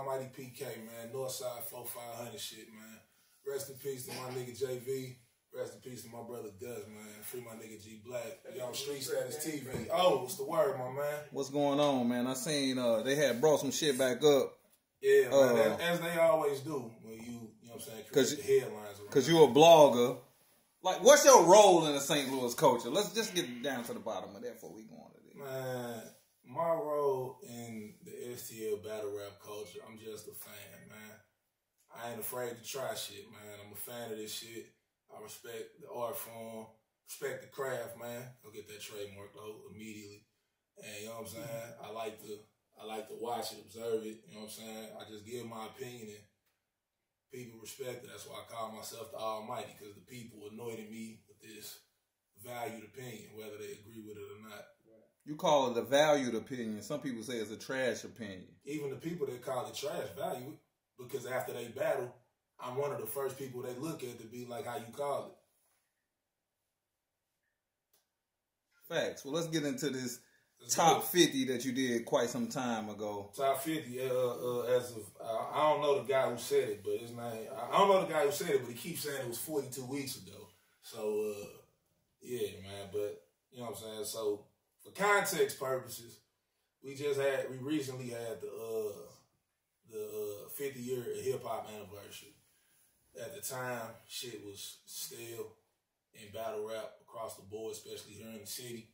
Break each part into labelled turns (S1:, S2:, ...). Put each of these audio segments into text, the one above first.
S1: Almighty PK, man. Northside 4500 shit, man. Rest in peace to my nigga JV. Rest in peace to my brother Gus, man. Free my nigga G Black. Yo, Street Status TV. Oh, what's the word, my man?
S2: What's going on, man? I seen they had brought some shit back up.
S1: Yeah, man, as they always do when you know what I'm saying, create the headlines.
S2: Because you a blogger. Like, what's your role in the St. Louis culture? Let's just get down to the bottom of that before we go on to this.
S1: Man, my role in the STL battle rap culture, I'm just a fan, man. I ain't afraid to try shit, man. I'm a fan of this shit. I respect the art form, respect the craft, man. I'll get that trademark though immediately. And you know what I'm saying? I like to watch it, observe it, you know what I'm saying? I just give my opinion and people respect it. That's why I call myself the Almighty, because the people anointed me with this valued opinion, whether they agree with it or not.
S2: You call it a valued opinion. Some people say it's a trash opinion.
S1: Even the people that call it trash value it, because after they battle, I'm one of the first people they look at to be like, how you call
S2: it. Facts. Well, let's get into this top 50 that you did quite some time ago.
S1: Top 50, as of, I don't know the guy who said it, but his name, I don't know the guy who said it, but he keeps saying it was 42 weeks ago. So, yeah, man, but, you know what I'm saying? So, for context purposes, we recently had the 50 year of hip hop anniversary. At the time, shit was still in battle rap across the board, especially here in the city.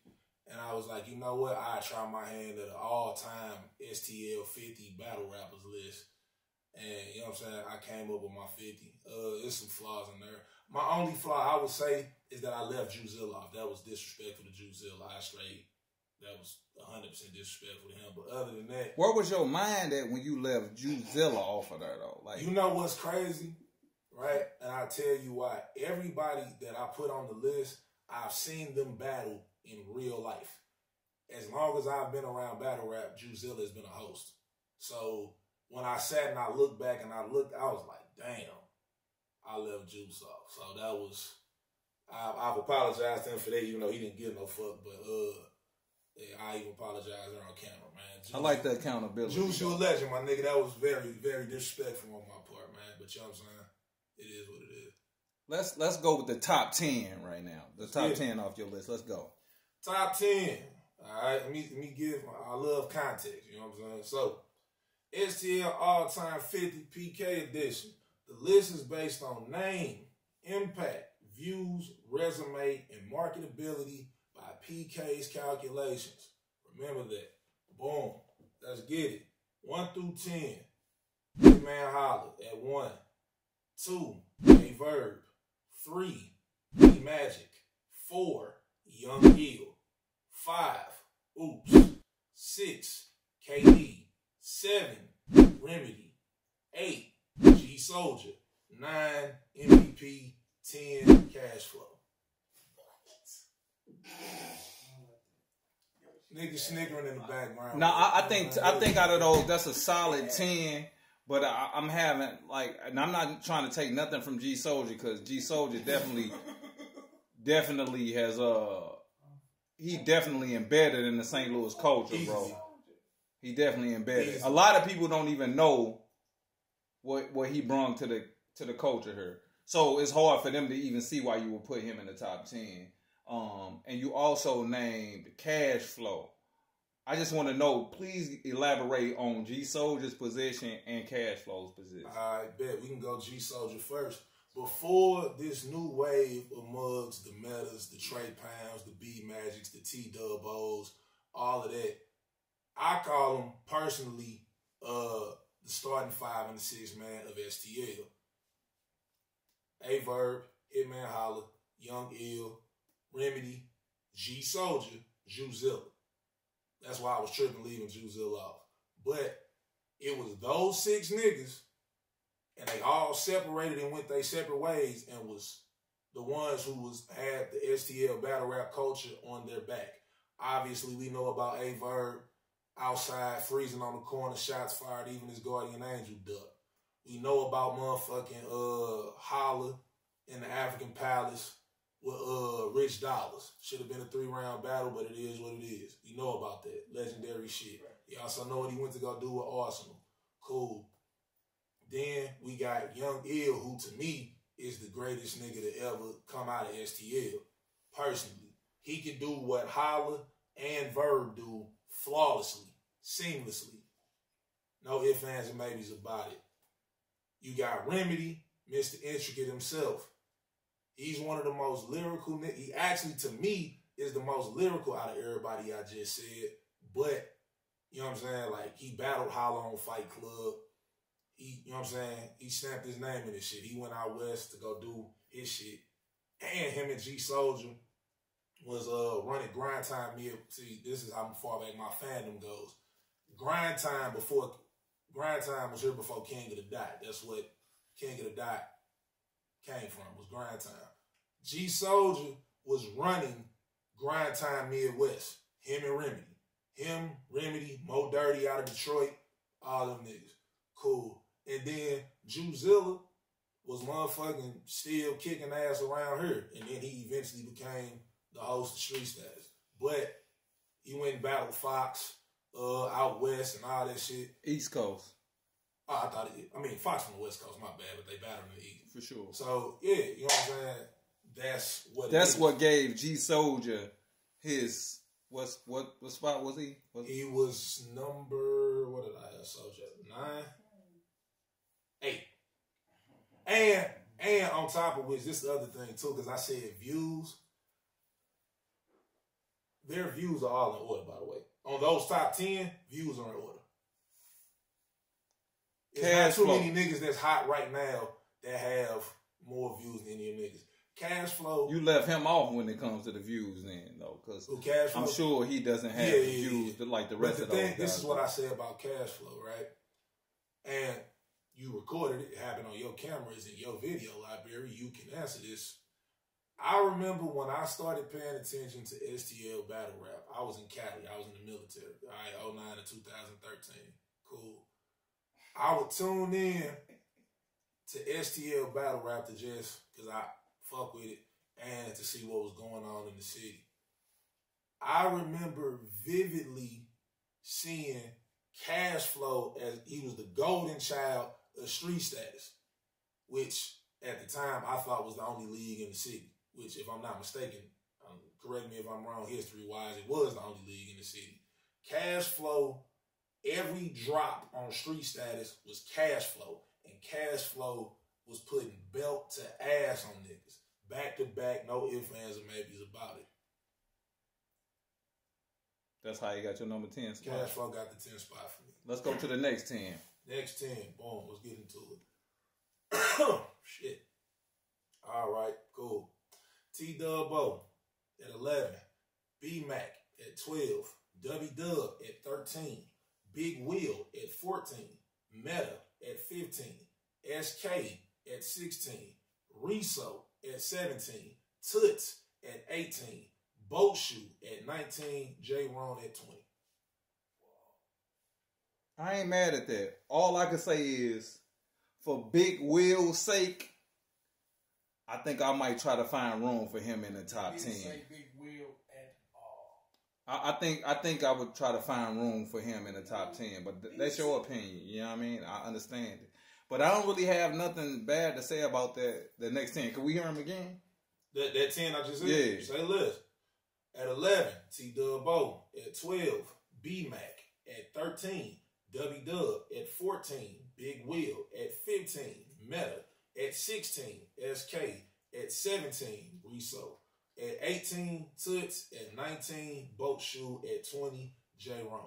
S1: And I was like, you know what? I try my hand at an all-time STL 50 battle rappers list. And, you know what I'm saying? I came up with my 50. There's some flaws in there. My only flaw, I would say, is that I left Juzilla off. That was disrespectful to Juzilla. That was 100% disrespectful to him. But other than that...
S2: Where was your mind at when you left Juzilla off of there, though? Like,
S1: you know what's crazy? Right? And I'll tell you why. Everybody that I put on the list, I've seen them battle in real life. As long as I've been around battle rap, Juzilla has been a host. So when I sat and I looked back and I was like, damn, I left Juice off. So that was, I've apologized to him for that, even though he didn't give no fuck. But yeah, I even apologize there on camera, man. Juice,
S2: I like the accountability.
S1: Juice, you a legend, my nigga. That was very, very disrespectful on my part, man. But you know what I'm saying? It is what it is.
S2: Let's go with the top 10 right now. The top 10 off your list. Let's go.
S1: Top 10. All right, let me give I love context, you know what I'm saying? So, STL All-Time 50 PK Edition. The list is based on name, impact, views, resume, and marketability by PK's calculations. Remember that. Boom. Let's get it. 1 through 10. Big Man Holler at 1. 2. A Verb. 3. E Magic. 4. Young Eagle. 5. Oops. 6. KD. 7. Remedy. 8. G Soldier. 9. MVP. 10. Cash Flow. Niggas snickering in the background.
S2: No, I think out of those, that's a solid 10. But I'm having, like, and I'm not trying to take nothing from G Soldier, because G Soldier definitely has he definitely embedded in the St. Louis culture, bro. He definitely embedded. A lot of people don't even know what he brought to the culture here. So it's hard for them to even see why you would put him in the top 10. And you also named Cash Flow. I just want to know, please elaborate on G Soldier's position and Cash Flow's position.
S1: I bet. We can go G Soldier first. Before this new wave of mugs, the Metas, the Trey Pounds, the B Magics, the T Dub-O's, all of that, I call them personally the starting 5 and the 6 man of STL. A Verb, Hitman Holler, Young Ill, Remedy, G Soldier, Juzilla. That's why I was tripping leaving Juzilla off. But it was those 6 niggas, and they all separated and went their separate ways, and was the ones who had the STL battle rap culture on their back. Obviously, we know about A Verb outside freezing on the corner, shots fired, even his guardian angel duck. We know about motherfucking Holla in the African Palace with Rich Dollars. Should have been a 3-round battle, but it is what it is. You know about that. Legendary shit. You also know what he went to go do with Arsenal. Cool. Then we got Young Ill, who to me is the greatest nigga to ever come out of STL. Personally, he can do what Holla and Verb do flawlessly, seamlessly. No ifs, ands, and maybes about it. You got Remedy, Mr. Intricate himself. He's one of the most lyrical niggas. He actually, to me, is the most lyrical out of everybody I just said. But, you know what I'm saying? Like, he battled Holla on Fight Club. He, you know what I'm saying? He stamped his name in this shit. He went out west to go do his shit. And him and G Soldier was running Grind Time mid. See, this is how far back my fandom goes. Grind Time was here before King of the Dot. That's what King of the Dot came from, was Grind Time. G Soldier was running Grind Time Midwest. Him and Remedy. Him, Remedy, Mo Dirty out of Detroit, all them niggas. Cool. And then Juzilla was motherfucking still kicking ass around here. And then he eventually became the host of Street Status. But he went and battled Fox out west and all that shit.
S2: East Coast.
S1: Oh, Fox from the West Coast, my bad, but they battled in the East.
S2: For sure.
S1: So, yeah, you know what I'm saying?
S2: That's what gave G Soldier his, what spot was he?
S1: He was number, what did I have Soldier? 9? 8. And on top of which, this is the other thing too, because I said views. Their views are all in order, by the way. On those top 10, views are in order. It's not too many niggas that's hot right now that have more views than any of them niggas. Cash Flow.
S2: You left him off when it comes to the views then, though, because I'm sure he doesn't have views like the rest of those guys.
S1: This is what I say about Cash Flow, right? And you recorded it, it happened on your cameras in your video library. You can answer this. I remember when I started paying attention to STL battle rap, I was in Cali. I was in the military. All right, 09 to 2013. Cool. I would tune in to STL battle rap to just, because I fuck with it, and to see what was going on in the city. I remember vividly seeing Cash Flow as he was the golden child of Street Status, which at the time I thought was the only league in the city, which if I'm not mistaken, correct me if I'm wrong history-wise, it was the only league in the city. Cash Flow, every drop on Street Status was Cash Flow, and Cash Flow was putting belt to ass on niggas. Back to back, no ifs, ands, or maybes about it.
S2: That's how you got your number 10 spot.
S1: Cash Flow got the 10 spot for me.
S2: Let's go to the next 10.
S1: Next 10. Boom. Let's get into it. Shit. All right. Cool. T-Dub-O at 11. B-Mac at 12. W-Dub at 13. Big Will at 14. Meta at 15. SK at 16. Reso at 17. Toots at 18. Boat Shoe at 19. J-Ron at 20.
S2: I ain't mad at that. All I can say is, for Big Will's sake, I think I might try to find room for him in the top 10.
S3: Say Big Will at all.
S2: I think I would try to find room for him in the top 10, but that's your opinion. You know what I mean? I understand it. But I don't really have nothing bad to say about the next 10. Can we hear him again?
S1: That 10 I just said?
S2: Yeah.
S1: Say list. At 11, T-Dub-O. At 12, B-Mac. At 13, W-Dub. At 14, Big Will. At 15, Meta. At 16, SK. At 17, Reso. At 18, Toots. At 19, Boat Shoe. At 20, J-Ron.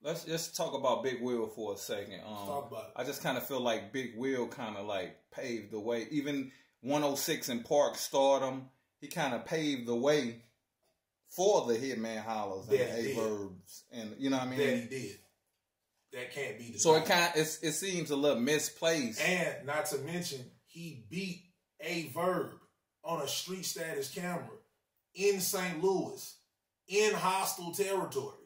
S2: Let's just talk about Big Will for a second.
S1: Talk about it.
S2: I just kind of feel like Big Will kind of like paved the way. Even 106 and Park Stardom, he kind of paved the way for the Hitman Hollers and A-Verbs. And you know what I mean?
S1: That he did. That can't be denied.
S2: So it seems a little misplaced.
S1: And not to mention, he beat A-Verb on a Street Status camera in St. Louis, in hostile territory.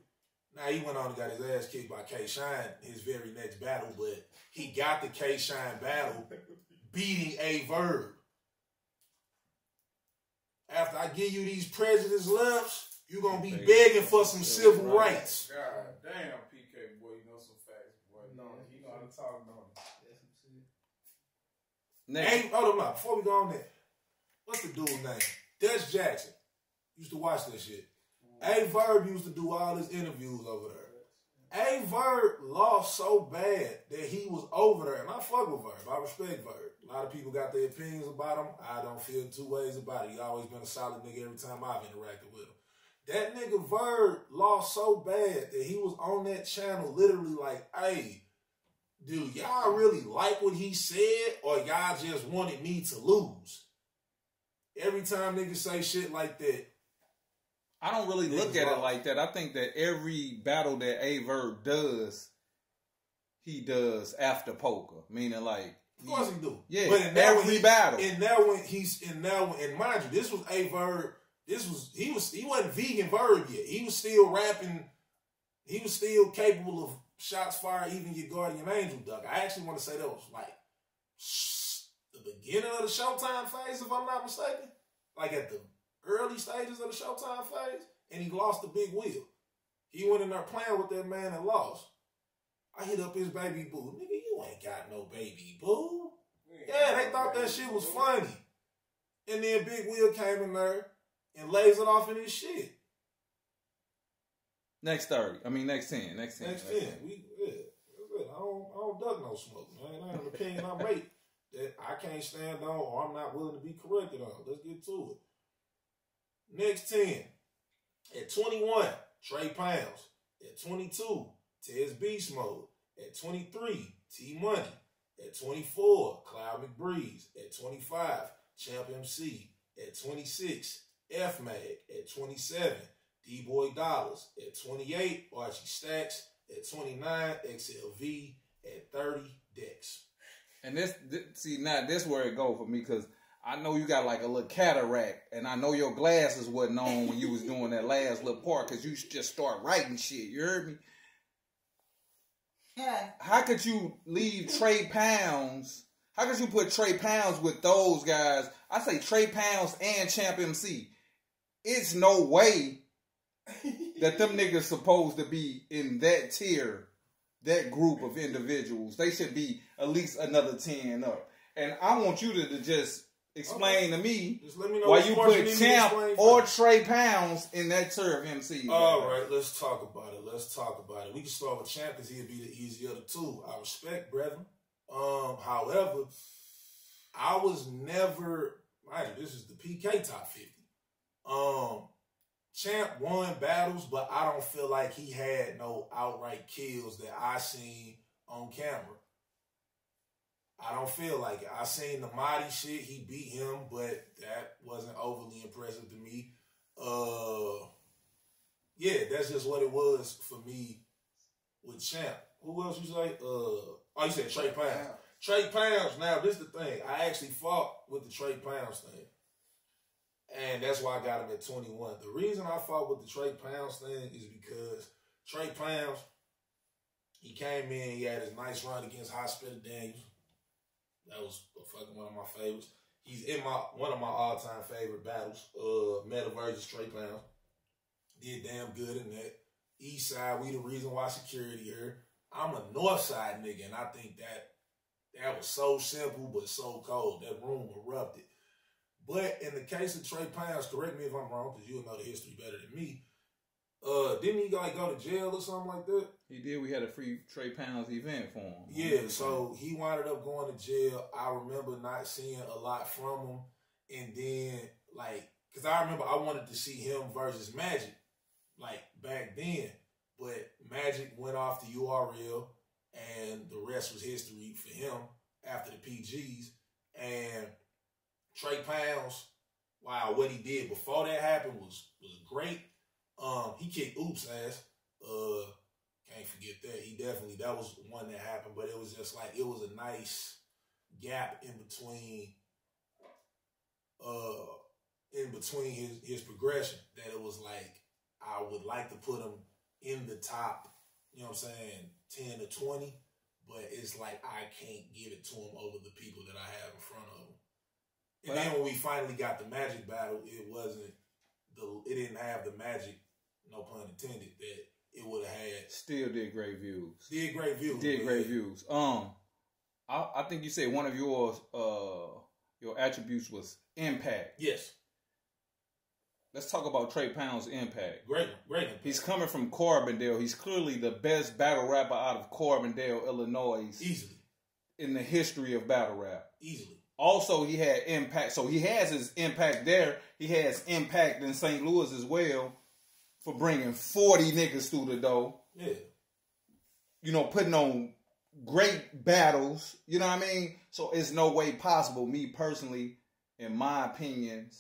S1: Now, he went on and got his ass kicked by K-Shine his very next battle, but he got the K-Shine battle beating A-Verb. After I give you these prejudice lefts, you're going to be begging for some civil rights.
S3: God damn, PK, boy, you know some facts, boy. No, he know how to talk, don't he?
S1: Hey, hold on, now. Before we go on there, what's the dude's name? Dutch Jackson. Used to watch that shit. A Verb used to do all his interviews over there. A Verb lost so bad that he was over there, and I fuck with Verb. I respect Verb. A lot of people got their opinions about him. I don't feel two ways about it. He always been a solid nigga every time I've interacted with him. That nigga Verb lost so bad that he was on that channel literally like, hey, dude, y'all really like what he said or y'all just wanted me to lose? Every time niggas say shit like that,
S2: I don't really look at it like that. I think that every battle that A Verb does, he does after poker. Meaning like,
S1: of course he do.
S2: Yeah, but in every battle.
S1: And mind you, this was A Verb. He wasn't vegan Verb yet. He was still rapping. He was still capable of shots fired, even your guardian angel duck. I actually want to say that was like the beginning of the Showtime phase, if I'm not mistaken. Like at the early stages of the Showtime phase, and he lost the big wheel. He went in there playing with that man and lost. I hit up his baby boo. Nigga, you ain't got no baby boo. Yeah, they thought that shit was funny. And then Big Wheel came in there and lays it off in his shit.
S2: Next 30. I mean, next 10.
S1: Next 10. I don't duck no smoke, man. I have an opinion I make that I can't stand on or I'm not willing to be corrected on. Let's get to it. Next 10. At 21, Trey Pounds. At 22, Tez Beast Mode. At 23, T Money. At 24, Cloud McBreeze. At 25, Champ MC. At 26, F Mag. At 27, D-Boy Dollars. At 28, Archie Stacks. At 29, XLV. At 30, Dex.
S2: And this where it go for me, because I know you got like a little cataract, and I know your glasses wasn't on when you was doing that last little part, because you just start writing shit. You heard me? Yeah. How could you leave Trey Pounds? How could you put Trey Pounds with those guys? I say Trey Pounds and Champ MC. It's no way that them niggas supposed to be in that tier, that group of individuals. They should be at least another 10 up. And I want you to just explain to me why you put Champ or Trey Pounds in that tier of MC.
S1: All right, let's talk about it. We can start with Champ because he'd be the easier of the two. I respect, brethren. However, I was never, mind you, this is the PK top 50. Champ won battles, but I don't feel like he had no outright kills that I seen on camera. I don't feel like it. I seen the Mighty shit. He beat him, but that wasn't overly impressive to me. Yeah, that's just what it was for me with Champ. Who else you say? You said Trey Pounds. Trey Pounds. Now, this is the thing. I actually fought with the Trey Pounds thing. And that's why I got him at 21. The reason I fought with the Trey Pounds thing is because Trey Pounds, he came in, he had his nice run against Hospital Daniels. That was fucking one of my favorites. He's in one of my all-time favorite battles, Meta versus Trey Pounds. Did damn good in that. East side, we the reason why security here. I'm a north side nigga, and I think that was so simple but so cold. That room erupted. But in the case of Trey Pounds, correct me if I'm wrong, because you'll know the history better than me. Didn't he like go to jail or something like that?
S2: He did. We had a free Trey Pounds event for him.
S1: Yeah, so he wound up going to jail. I remember not seeing a lot from him. And then, because I remember I wanted to see him versus Magic, back then. But Magic went off the URL, and the rest was history for him after the PGs. And Trey Pounds, wow, what he did before that happened was great. He kicked Oops ass. Can't forget that. That was one that happened, but it was just it was a nice gap in between his progression that it was I would like to put him in the top, you know what I'm saying, 10 to 20, but it's I can't give it to him over the people that I have in front of him. And then when we finally got the Magic battle, it didn't have the Magic, no pun intended, that it would have had.
S2: Still did great views.
S1: Did great views.
S2: I I think you said one of your attributes was impact.
S1: Yes.
S2: Let's talk about Trey Pound's impact.
S1: Great impact.
S2: He's coming from Carbondale. He's clearly the best battle rapper out of Carbondale, Illinois.
S1: Easily.
S2: In the history of battle rap.
S1: Easily.
S2: Also, he had impact. So he has his impact there. He has impact in St. Louis as well for bringing 40 niggas through the door.
S1: Yeah.
S2: You know, putting on great battles. You know what I mean? So it's no way possible, me personally, in my opinion,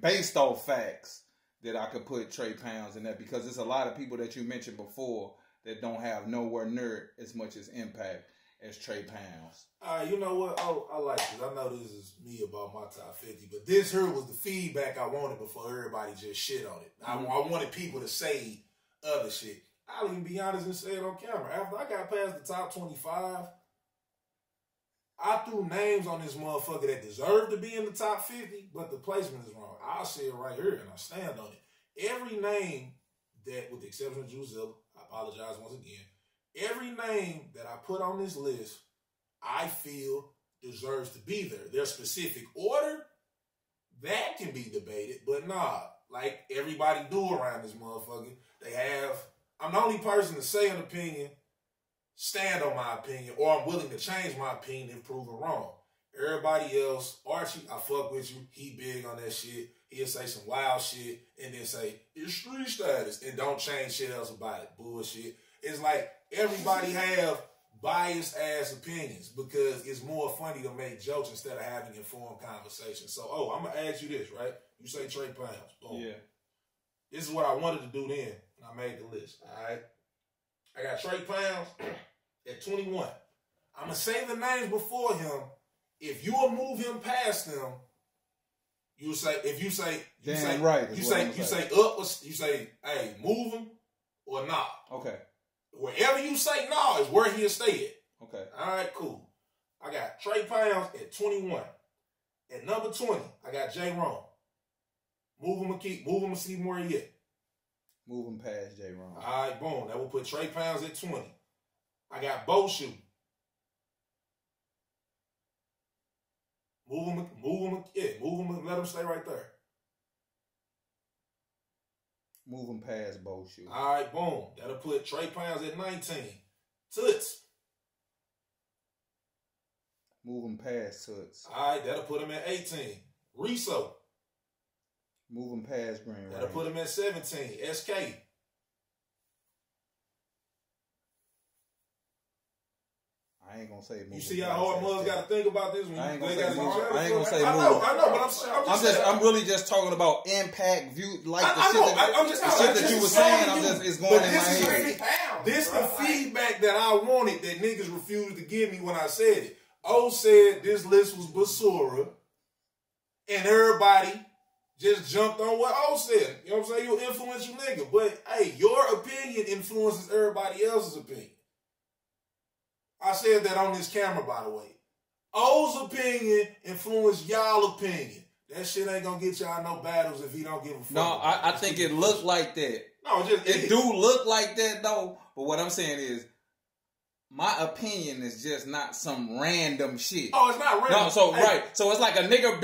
S2: based off facts, that I could put Trey Pounds in that, because there's a lot of people that you mentioned before that don't have nowhere near as much as impact as Trey Pounds.
S1: You know what? Oh, I like this. I know this is me about my top 50, but this here was the feedback I wanted before everybody just shit on it.
S2: Mm-hmm.
S1: I wanted people to say other shit. I'll even be honest and say it on camera. After I got past the top 25, I threw names on this motherfucker that deserved to be in the top 50, but the placement is wrong. I'll say it right here, and I stand on it. Every name that, with the exception of Druzilla, I apologize once again, every name that I put on this list, I feel deserves to be there. Their specific order, that can be debated, but nah, like everybody do around this motherfucker, they have, I'm the only person to say an opinion, stand on my opinion, or I'm willing to change my opinion if proven wrong. Everybody else, Archie, I fuck with you. He big on that shit. He'll say some wild shit and then say, it's street status, and don't change shit else about it. Bullshit. It's like everybody have biased ass opinions because it's more funny to make jokes instead of having informed conversation. So, I'm going to ask you this, right? You say Trey Pounds. Boom.
S2: Yeah.
S1: This is what I wanted to do then when I made the list, all right? I got Trey Pounds at 21. I'm going to say the names before him. If you will move him past him, you say, if you say, you say,
S2: right,
S1: you say up, or you say, hey, move him or nah.
S2: Okay.
S1: Wherever you say nah is where he'll stay at.
S2: Okay.
S1: All right, cool. I got Trey Pounds at 21. At number 20, I got J. Ron. Move him and see where he at.
S2: Move him past J. Ron.
S1: All right, boom. That will put Trey Pounds at 20. I got Bo Shoe. Move him and let him stay right there.
S2: Move him past Bo Shoe.
S1: All right, boom. That'll put Trey Pounds at 19. Toots.
S2: Move him past Toots.
S1: All right, that'll put him at 18. Riso.
S2: Move him past Green Range.
S1: That'll put him at 17. SK.
S2: I ain't gonna say move.
S1: You see how hard Muggs got to think about this one?
S2: I ain't gonna say move.
S1: I
S2: know,
S1: but
S2: I'm really just talking about impact view, like the
S1: shit
S2: that you were saying. It's going in my head.
S1: This the feedback that I wanted that niggas refused to give me when I said it. O said this list was basura, and everybody just jumped on what O said. You know what I'm saying? You're an influential nigga, but hey, your opinion influences everybody else's opinion. I said that on this camera, by the way. O's opinion influenced y'all opinion. That shit ain't gonna get y'all no battles if he don't give a fuck.
S2: No, I think it looked like that.
S1: No,
S2: it do look like that though. But what I'm saying is, my opinion is just not some random shit.
S1: Oh, it's not random.
S2: No, so hey. Right. So it's like a nigga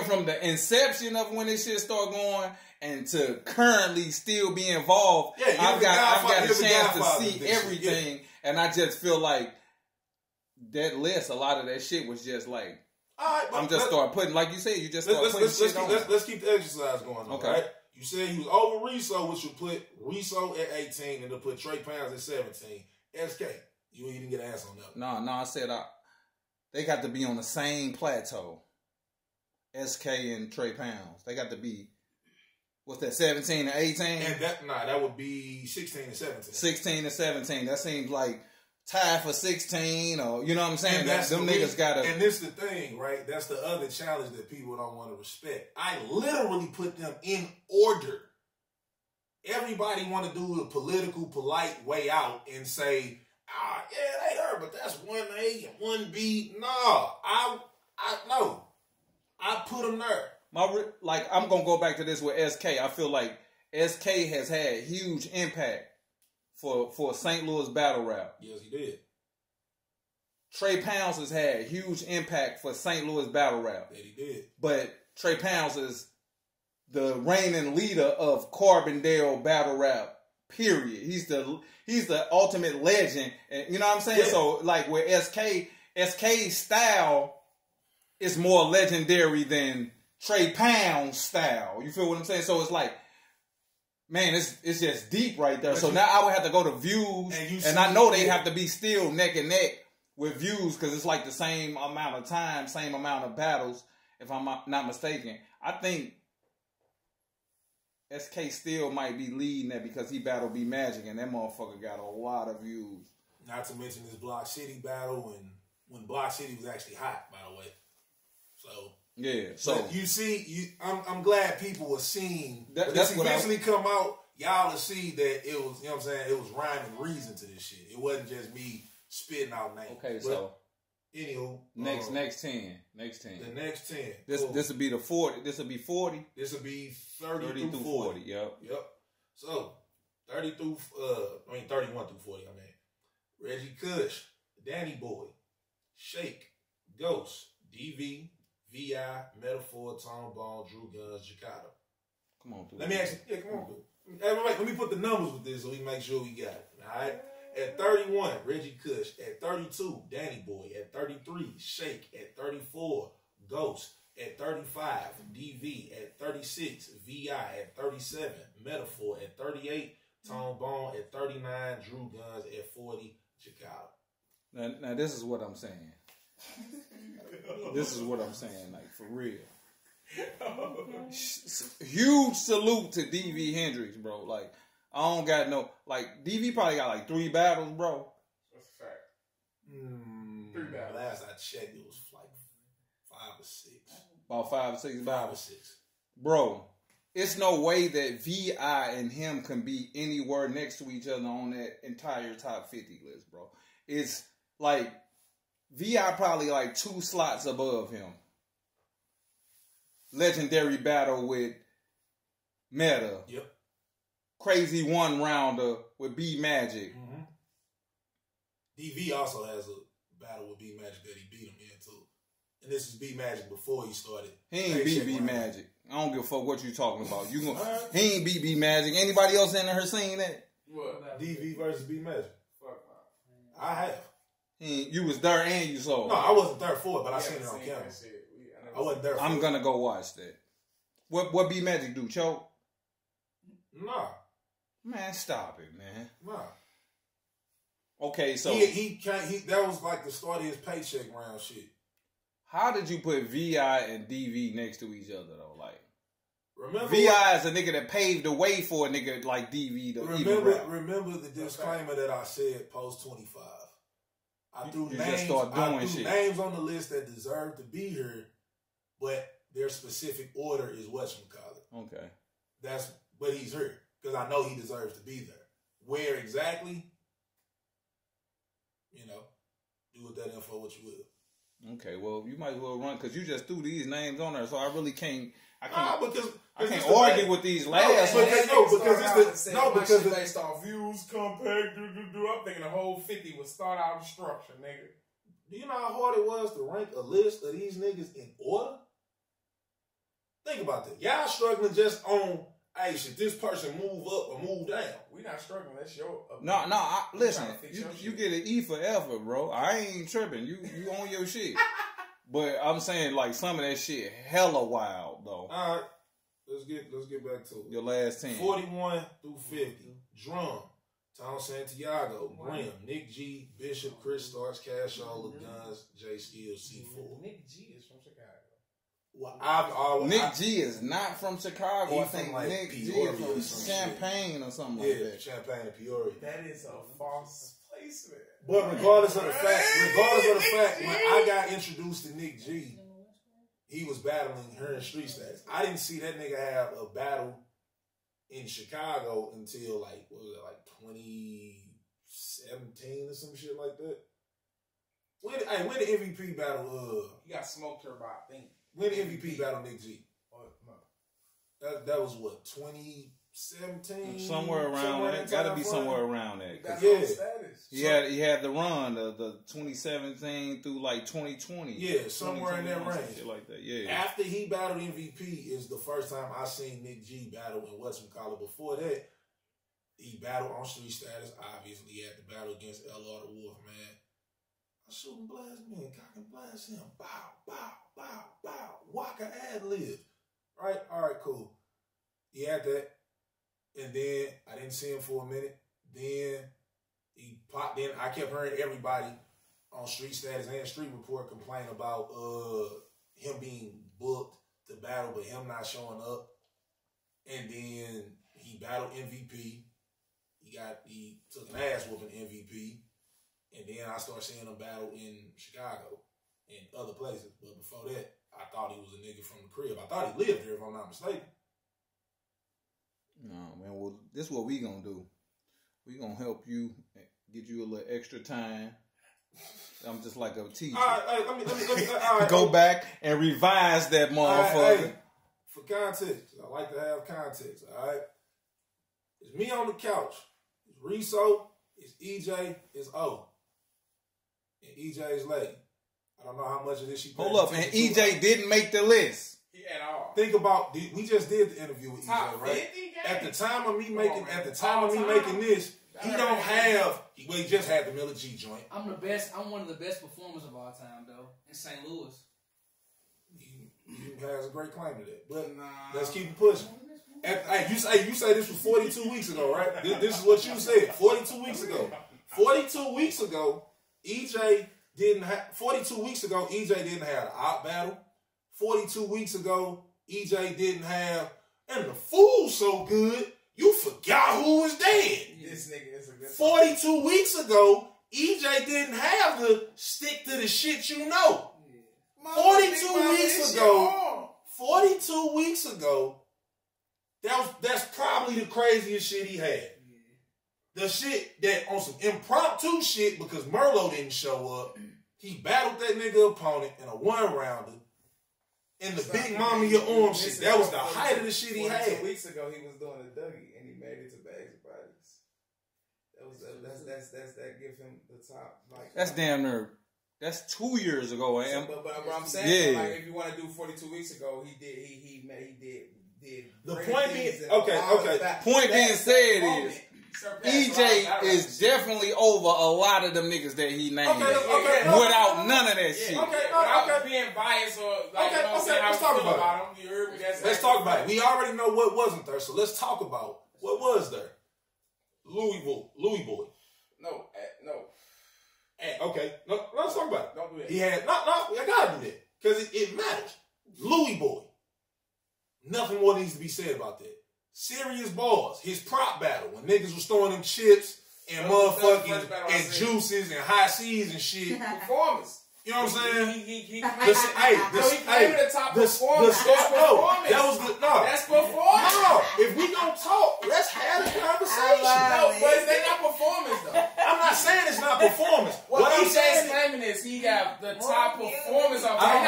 S2: from the inception of when this shit started going and to currently still be involved. Yeah, I've got a chance to see everything. Yeah. And I just feel like that list, a lot of that shit was just like, I'm just start putting, like you said, you just start putting shit on.
S1: Let's keep the exercise going on, okay. Right? You said he was over Riso, which would put Riso at 18 and to put Trey Pounds at 17. SK, you didn't get an answer on that.
S2: No, I said they got to be on the same plateau. SK and Trey Pounds. They got to be, what's that, 17 and 18?
S1: And that would be 16 and 17.
S2: 16 and 17. That seems like tied for 16, or you know what I'm saying? Them niggas gotta.
S1: And this the thing, right? That's the other challenge that people don't want to respect. I literally put them in order. Everybody want to do the political, polite way out and say, yeah, they heard, but that's 1A and 1B. No, no. I put them there.
S2: I'm gonna go back to this with SK. I feel like SK has had huge impact for St. Louis battle rap.
S1: Yes, he did.
S2: Trey Pounds has had huge impact for St. Louis battle rap.
S1: That he did.
S2: But Trey Pounds is the reigning leader of Carbondale battle rap. Period. He's the ultimate legend, and you know what I'm saying. Yeah. So like with SK's style is more legendary than Trey Pounds' style. You feel what I'm saying? So it's like, man, it's just deep right there. So now I would have to go to views, and I know they have to be still neck and neck with views because it's like the same amount of time, same amount of battles. If I'm not mistaken, I think SK still might be leading that because he battled B Magic and that motherfucker got a lot of views.
S1: Not to mention this Block City battle when Block City was actually hot, by the way. So
S2: yeah, so
S1: you see, I'm glad people were seeing
S2: that's what
S1: eventually come out. Y'all will see that it was, you know what I'm saying, it was rhyme and reason to this shit. It wasn't just me spitting out names.
S2: Okay, so
S1: anywho,
S2: next 10.
S1: The next 10.
S2: This will be the 40. This will be 40.
S1: This will be 30 through 40.
S2: Yep.
S1: So 31 through 40. I mean, Reggie Kush, Danny Boy, Shake, Ghost, DV, VI, Metaphor, Tom Ball, Drew Guns, Jakarta.
S2: Come on, dude.
S1: Let me ask you. Yeah, come on, dude. Let me put the numbers with this so we make sure we got it. All right. At 31, Reggie Kush. At 32, Danny Boy. At 33, Shake. At 34, Ghost. At 35, DV. At 36, VI. At 37, Metaphor. At 38, Tom Bone. At 39, Drew Guns. At 40, Jakarta.
S2: Now this is what I'm saying. This is what I'm saying, like for real. Huge salute to DV Hendrix, bro. Like, I don't got no, like, DV probably got like 3 battles, bro.
S3: That's a fact. 3 battles.
S1: Last I checked, it was like 5 or 6.
S2: About 5 or 6 battles.
S1: 5 or 6.
S2: Bro, it's no way that VI and him can be anywhere next to each other on that entire top 50 list, bro. It's like, VI probably like 2 slots above him. Legendary battle with Meta.
S1: Yep.
S2: Crazy 1-rounder with B Magic.
S1: Mm-hmm. DV also has a battle with B Magic that he beat him in too. And this is B Magic before he started.
S2: He ain't beat B Magic. I don't give a fuck what you talking about. He ain't beat B Magic. Anybody else in there seen that?
S3: What?
S1: DV versus B Magic.
S3: Fuck no.
S1: I have.
S2: You was there and you saw it.
S1: No, I wasn't there for it, but I seen it on camera. I wasn't there for
S2: I'm gonna go watch that. What B Magic do? Choke?
S1: Nah.
S2: Man, stop it, man.
S1: Nah.
S2: Okay, so
S1: he that was like the start of his paycheck round shit.
S2: How did you put VI and DV next to each other though? Like,
S1: remember
S2: VI is a nigga that paved the way for a nigga like DV to
S1: remember the disclaimer that I said post 25. I threw names on the list that deserve to be here, but their specific order is whatchamacallit.
S2: Okay.
S1: But he's here because I know he deserves to be there. Where exactly? You know, do with that info what you will.
S2: Okay, well, you might as well run because you just threw these names on there, so I really can't. I can't argue with these last ones.
S3: Because it's based off views, compact. I'm thinking the whole 50 would start out of structure, nigga.
S1: Do you know how hard it was to rank a list of these niggas in order? Think about that. Y'all struggling just on, hey, should this person move up or move down?
S3: We not struggling. That's your
S2: listen, you get an E for effort, bro. I ain't tripping. You on your shit. But I'm saying, like, some of that shit hella wild, though.
S1: All right. Let's get back to it.
S2: Your last 10.
S1: 41 through 50. Drum. Tom Santiago. Grim. Nick G. Bishop. Chris Starks. Cash Ola. Guns. J. Skills. C4.
S3: Nick G is from Chicago.
S1: Well,
S2: Nick G is not from Chicago. I think
S1: like
S2: Nick G
S1: Peoria
S2: is from Champaign or something like that.
S1: Champaign and Peoria.
S3: That is a false placement.
S1: But regardless of the fact, when I got introduced to Nick G, he was battling her in Street Stats. I didn't see that nigga have a battle in Chicago until like 2017 or some shit like that. When the MVP battle?
S3: He got smoked her by, I think.
S1: When the MVP battle Nick G?
S3: No.
S1: That was what, 2018? 17.
S2: Somewhere around that. Got to be somewhere around that.
S1: Yeah.
S2: He had the run, the 2017 through like 2020.
S1: Yeah, somewhere in that range.
S2: Shit like that. Yeah.
S1: After he battled MVP is the first time I seen Nick G battle in whatchamacallit. Before that, he battled on Street Status. Obviously, he had to battle against LR the Wolf, man. I shoot and blast me and cock and blast him. Bow, bow, bow, bow. Waka ad-lib. Right? All right, cool. He had that. And then I didn't see him for a minute. Then he popped in. I kept hearing everybody on Street Status and Street Report complain about him being booked to battle, but him not showing up. And then he battled MVP. He took an ass whooping MVP. And then I started seeing him battle in Chicago and other places. But before that, I thought he was a nigga from the crib. I thought he lived here, if I'm not mistaken.
S2: No, man. Well, this is what we gonna do. We gonna help you, get you a little extra time. I'm just like a teacher.
S1: All right, let me
S2: go back and revise that motherfucker.
S1: Hey, for context, I like to have context. All right, it's me on the couch. It's Riso. It's EJ. It's O. And EJ is late. I don't know how much of this she.
S2: Hold up, and EJ didn't make the list.
S3: At all.
S1: Think about, we just did the interview with EJ, right? At the time of me making this, he don't have. He just had the Miller G joint.
S4: I'm the best. I'm one of the best performers of all time, though, in St. Louis.
S1: He has a great claim to that, but let's keep it pushing. You say this was 42 weeks ago, right? This is what you said. 42 weeks ago. 42 weeks ago, EJ didn't have. 42 weeks ago, EJ didn't have the op battle. 42 weeks ago, EJ didn't have, and the fool so good, you forgot who was dead.
S3: This nigga is a good
S1: 42 weeks ago, EJ didn't have the stick to the shit you know. 42 weeks ago, that's probably the craziest shit he had. The shit that on some impromptu shit, because Merlo didn't show up, he battled that nigga opponent in a one-rounder. And the big mama your arm shit. That was the height of the shit he had.
S3: 2 weeks ago, he was doing a Dougie, and he made it to Bags of Bodies. That gives him the top. Like,
S2: that's damn near. That's 2 years ago.
S3: But I'm saying, like, if you want to do 42 weeks ago, he did.
S1: The point being, okay.
S2: Point being said is, EJ is definitely over a lot of them niggas that he named without none of that shit.
S3: Without being biased or like,
S1: let's talk about
S3: it. You heard me?
S1: Let's talk about it. We already know what wasn't there, so let's talk about what was there. Louis Boy.
S3: No.
S1: Okay, no, let's talk about it.
S3: Don't do that.
S1: He had I gotta do that because it matters. Louis Boy. Nothing more needs to be said about that. Serious balls. His prop battle when niggas was throwing them chips and motherfucking and juices and high C's and shit.
S3: Performance.
S1: You know what I'm saying?
S3: He claimed the top performance.
S1: That's performance. No, if we gonna talk, let's have a conversation.
S3: No, but it's not performance though.
S1: I'm not saying it's not performance.
S3: What I'm saying claiming is he got the top performance of. I'm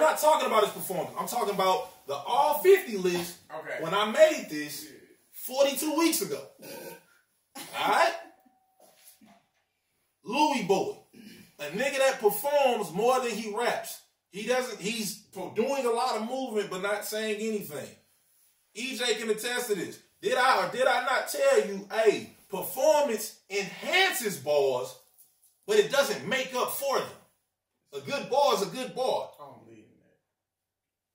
S1: not talking about his performance. I'm talking about the all 50 list.
S3: Okay.
S1: When I made this 42 weeks ago. Alright? Louis Boy. A nigga that performs more than he raps. He's doing a lot of movement but not saying anything. EJ can attest to this. Did I or did I not tell you, hey, performance enhances bars, but it doesn't make up for them. A good bar is a good bar.
S3: I'm leaving that.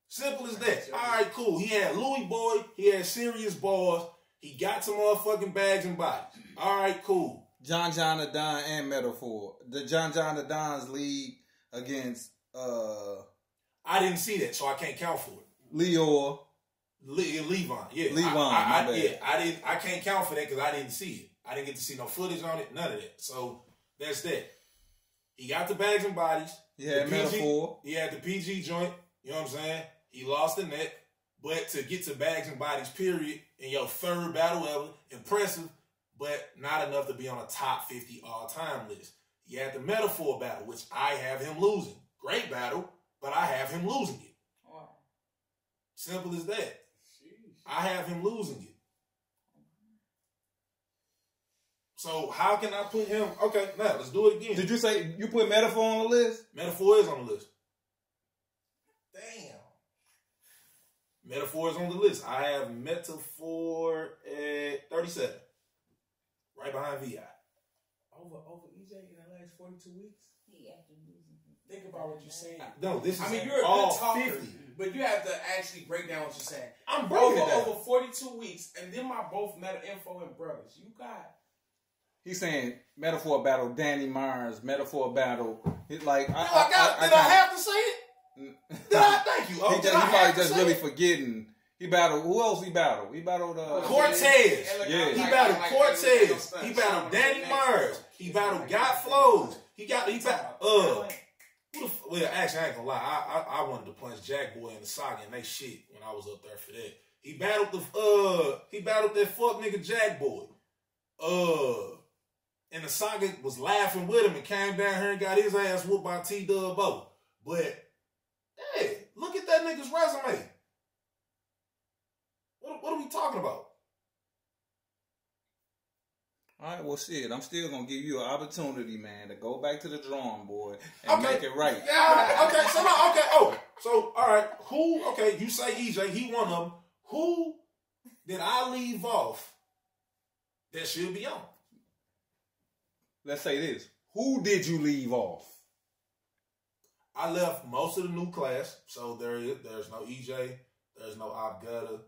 S1: Simple as that. All right, cool. He had Louis Boy. He had serious bars. He got some motherfucking bags and bodies. All right, cool.
S2: John the Don and Metaphor. The John the Don's league against
S1: I didn't see that, so I can't count for it.
S2: Levon.
S1: Yeah.
S2: Levon,
S1: I can't count for that because I didn't see it. I didn't get to see no footage on it, none of that. So that's that. He got the bags and bodies.
S2: He had Metaphor.
S1: He had the PG joint. You know what I'm saying? He lost the neck. But to get to bags and bodies, period, in your third battle ever, impressive, but not enough to be on a top 50 all-time list. He had the Metaphor battle, which I have him losing. Great battle, but I have him losing it.
S4: Wow.
S1: Simple as that.
S3: Sheesh.
S1: I have him losing it. So how can I put him? Okay, now let's do it again.
S2: Did you say you put Metaphor on the list?
S1: Metaphor is on the list.
S3: Damn.
S1: Metaphor is on the list. I have Metaphor at 37. Right behind VI.
S3: Over EJ in the last 42 weeks? Think about what you're saying.
S1: No, this is
S3: you're a
S1: all
S3: good talker,
S1: 50.
S3: but you have to actually break down what you're saying.
S1: I'm breaking it down.
S3: Over 42 weeks, and then my both Meta Info and brothers. You got...
S2: He's saying Metaphor battle Danny Myers, Metaphor battle. Did I
S1: have to say it? Thank you.
S2: He probably just really forgetting. He battled. Who else he battled? He battled
S1: Cortez.
S2: Yeah.
S1: He battled Cortez. He battled Danny Myers. He battled Got Flows. He battled well, actually, I ain't gonna lie. I wanted to punch Jack Boy in the socket and they shit when I was up there for that. He battled that fuck nigga Jack Boy. And the Saga was laughing with him and came down here and got his ass whooped by T-Dub-O. But, hey, look at that nigga's resume. What are we talking about?
S2: All right, well, shit, I'm still going to give you an opportunity, man, to go back to the drawing board and make it right.
S1: Yeah, so, all right, you say EJ, he one of them. Who did I leave off that should be on?
S2: Let's say this. Who did you leave off?
S1: I left most of the new class, so there's no EJ, there's no Abgutta,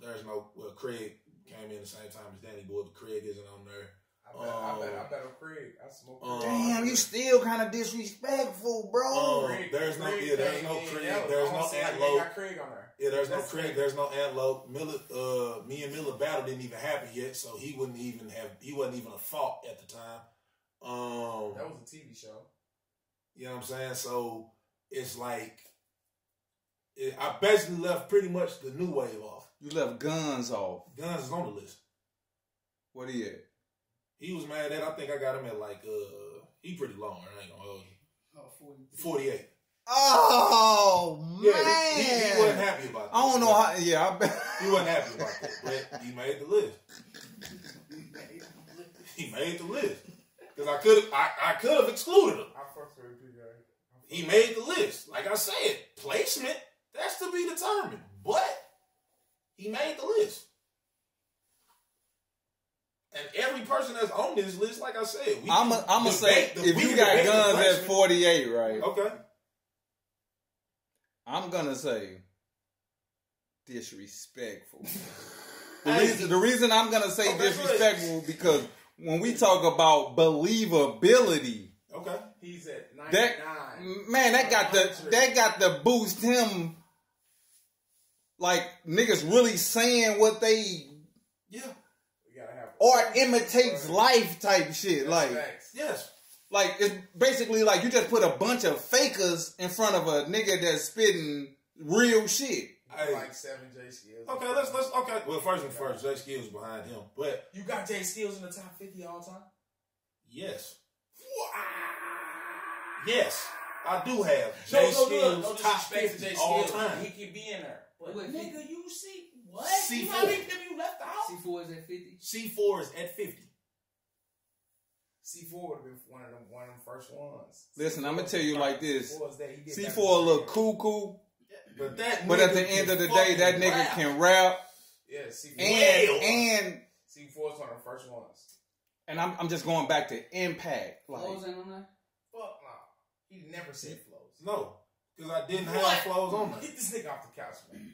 S1: there's no Craig came in the same time as Danny Boy, but Craig isn't on there.
S3: I bet on Craig. I smoke Craig.
S2: Damn, you still kind of disrespectful, bro.
S1: There's no Craig, there's no Antelope.
S3: Craig on there.
S1: Yeah, there's no Craig, there's no Antelope. Me and Miller battle didn't even happen yet, so he wasn't even a fault at the time.
S3: That was a TV show.
S1: You know what I'm saying? So it's like I basically left pretty much the new wave off.
S2: You left Guns off.
S1: Guns is on the list.
S2: What he at?
S1: He was mad at. I think I got him at like he pretty long. I ain't gonna hold you. 48.
S2: Oh man,
S1: he wasn't happy about that.
S2: I don't know how. Yeah, I bet
S1: he wasn't happy about that, but he made the list. He made the list because I could have excluded him. He made the list. Like I said, placement that's to be determined, but he made the list. And every person that's on this list, like I said,
S2: I'm gonna say if you got Guns at 48, right?
S1: Okay.
S2: I'm gonna say disrespectful. The reason I'm gonna say disrespectful because when we talk about believability,
S3: okay, he's at 99.
S2: That got to boost him. Like niggas really saying what they or imitates life type shit. Like
S1: yes.
S2: Like, it's basically like you just put a bunch of fakers in front of a nigga that's spitting real shit.
S3: Like 7 J Skills.
S1: Okay, let's okay. Well, first and first, J Skills behind him. But
S3: you got J Skills in the top 50 all time?
S1: Yes. Yes. I do have J Skills top 50 all time.
S3: He can be in there. But
S4: nigga,
S3: you see what?
S1: C4.
S3: You know how many people you left out?
S4: C4 is at 50.
S1: C4 is at 50.
S3: C4 would have been one of them first ones.
S2: Listen, I'm gonna tell you like this. C4 a little cuckoo,
S1: but
S2: at the end of the day, that nigga can rap.
S3: Yeah, C4.
S2: And
S3: C4 is one of the first ones.
S2: And I'm just going back to impact.
S4: Flows ain't on there?
S3: Fuck no. He never said flows.
S1: No, because I didn't have flows on there.
S3: Get this nigga off the couch, man.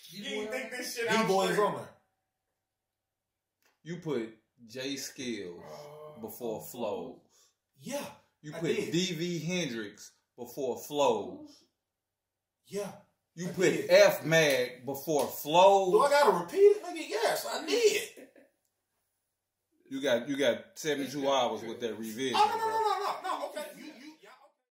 S3: You didn't think this shit out.
S1: D-Boy is on there.
S2: You put J Skills before Flows.
S1: Yeah.
S2: You put DV Hendrix before Flows.
S1: Yeah.
S2: You put F Mag before Flows.
S1: Do I gotta repeat it, nigga? Yes, I did.
S2: You got 72 hours with that revision.
S1: Oh, no. Okay.